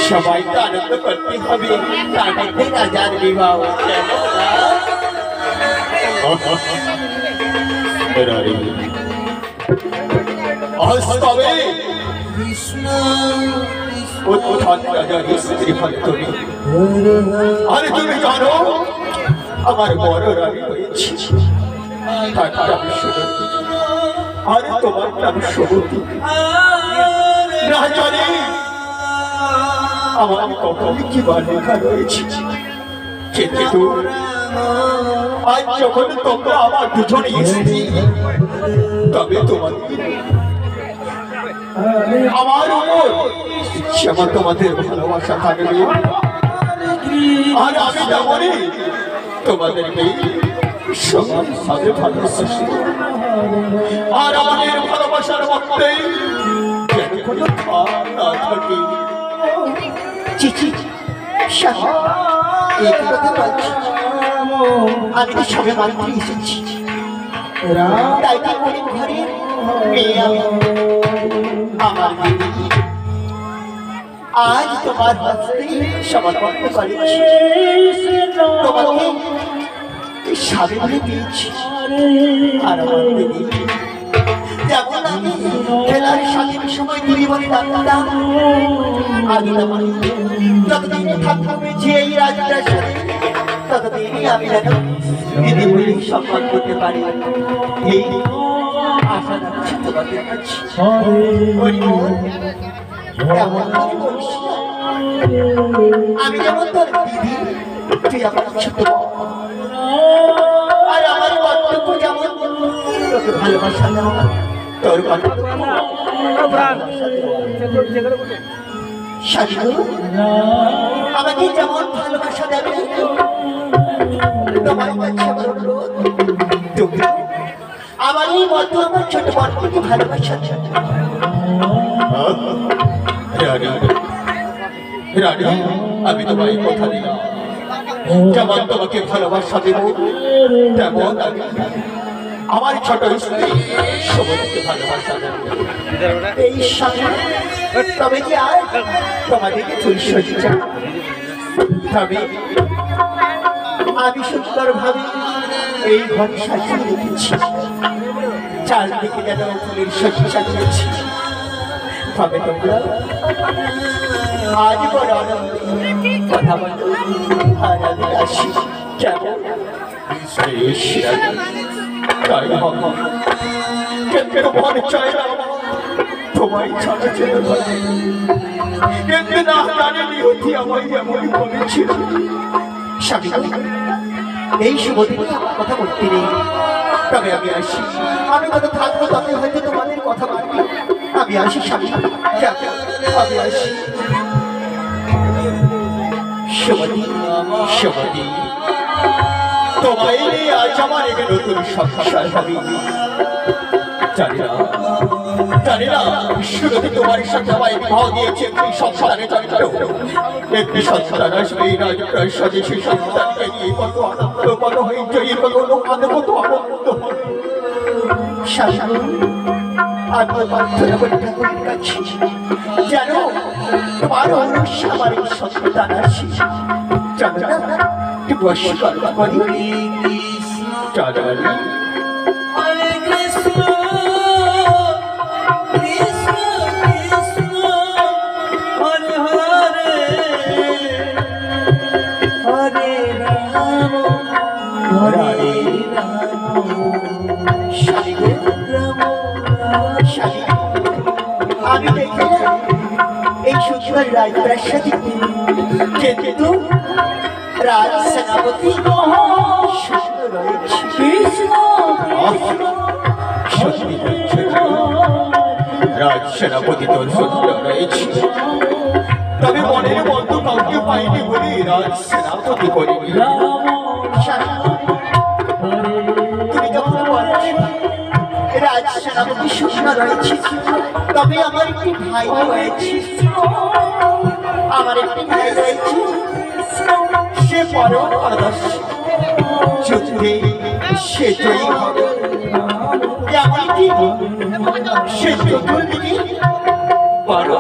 সবাই তো আনন্দ করতে হবে, তার মধ্যে রাজার বিবাহ। আরে তুমি জানো আমার বড় রানী হয়েছে, তার নাম সুরতি, আর তোমার নাম সুরতি। না জানি আমার কখনই কি বা লেখা রয়েছে, কিন্তু আজ যখন তোমরা আমার দুজনে এসেছি, তবে তোমাদের আমার উপর যেমন তোমাদের ভালোবাসা থাকবে, আর আমি তেমনই তোমাদেরকে সমানভাবে ভালোবাসি। আর আমাদের ভালোবাসার মধ্যে যেন কোনো খাম না থাকে। আমি তো সবে মাত্র এসেছি, তাই তো গরিব ঘরের মেয়ে আমার দিদি আজ তোমার হাতে সমর্পণ করেছি। তোমাকে স্বামী বলে দিয়েছি। আর আমার দিদি যেমন আমি খেলার স্বাধীন সময় দিদি বলে ডাকতাম, আমি তেমন যতদিন থাকবো বেঁচে এই রাজপ্রাসাদে, ততদিনই আমি যেন দিদি বলে সম্মান করতে পারি, এই আশা রাখছি তোমাদের কাছে। আমি যেমন তোর দিদি তুই আমার ছোট আর আমার কর্তব্য যেমন তোকে ভালোবাসা দেওয়া তোর সাধু আমাকে যেমন ভালোবাসা দেবে তোমার কাছে আমার অনুরোধ তুমি আমার এই মতো আমার ছোট বোনকে ভালোবাসা দেবে। রানী আমি তোমায় কথা দিলাম যেমন তোমাকে ভালোবাসা দেব তেমন আমি আমার ছোট স্ত্রী সবাইকে ভালোবাসা দেব। এই সাথে তবে কি আর তোমাদেরকে তুই সজ্জা তবে আমি সুন্দর ভাবে এই ঘর সাজিয়ে রেখেছি চারদিকে যেন ফুলের সজ্জা দিয়েছি তবে তোমরা আজ বড় আনন্দে কথা বলো আর আমি আসি কেমন তাই কিন্তু মনে চাই না তোমায় ছাড়া যেতে পারে কিন্তু না জানি নিহতি আমায় এমনই বলেছিল স্বামী এই শুভ দিনে আমার কথা বলতে নেই তবে আমি আসি আমি কত থাকবো তবে হয়তো তোমাদের কথা বলবো আমি আসি স্বামী আমি আসি শুভদি শুভদি তোমায় নিয়ে আজ আমার এক নতুন সংসার হবে জানি না শুধু তোমার সাথে আমায় বিবাহ দিয়েছে একটি সংসারে চরিত্র একটি সন্তান আসবে এই রাজপ্রাসাদে সেই সন্তানকে নিয়ে কত আনন্দ কত হইচই কত লোকান কত আনন্দ শাশু আমি প্রার্থনা করি ঠাকুরের কাছে যেন তোমার অনুষ্ঠ আমার এই সন্তান আসি জানো না একটু অস্বীকার করি জানি হরে কৃষ্ণ কৃষ্ণ কৃষ্ণ হরে হরে হরে রাম হরে রাম রাম আমি দেখলাম এই সুন্দর রাজপ্রাসাদে কিন্তু রাজ সেনাপতি সুন্দর রয়েছে কৃষ্ণ সত্যি বলছে রাজ সেনাপতি তোর সুন্দর রয়েছে তবে মনের মতো কাউকে পাইনি বলে রাজ সেনাপতি করিনি তুমি যখন বলছো রাজ সেনাপতি সুন্দর রয়েছে তবে আমার একটি ভাই রয়েছে সে পরম পারদর্শী যুদ্ধে সে জয়ী হবে এমনকি সে চতুর্দিকে বড়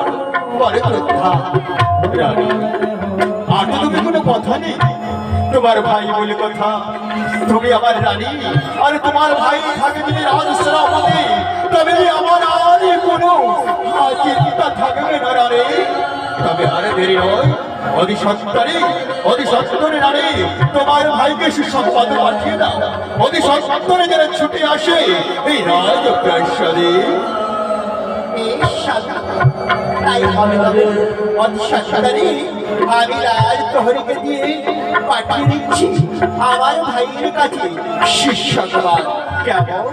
বড় যোদ্ধা রানী আর তো তুমি কোনো কথা নেই তোমার ভাই বলে কথা তুমি আমার রানী আর তোমার ভাই থাকে যদি রাজ সেনাপতি তবে আমার আর কোনো চিন্তা থাকবে না রে তবে আরে দেরি নয় অতি সত্তরে নারী তোমার ভাইকে সুসংবাদ পাঠিয়ে দাও অতি সত্তরে যারা ছুটে আসে এই রাজপ্রাসাদে তাই হবে অতি সত্তরে আমি রাজ প্রহরীকে দিয়ে পাঠিয়ে দিচ্ছি আমার ভাইয়ের কাছে শিষ্য কেমন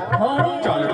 চলো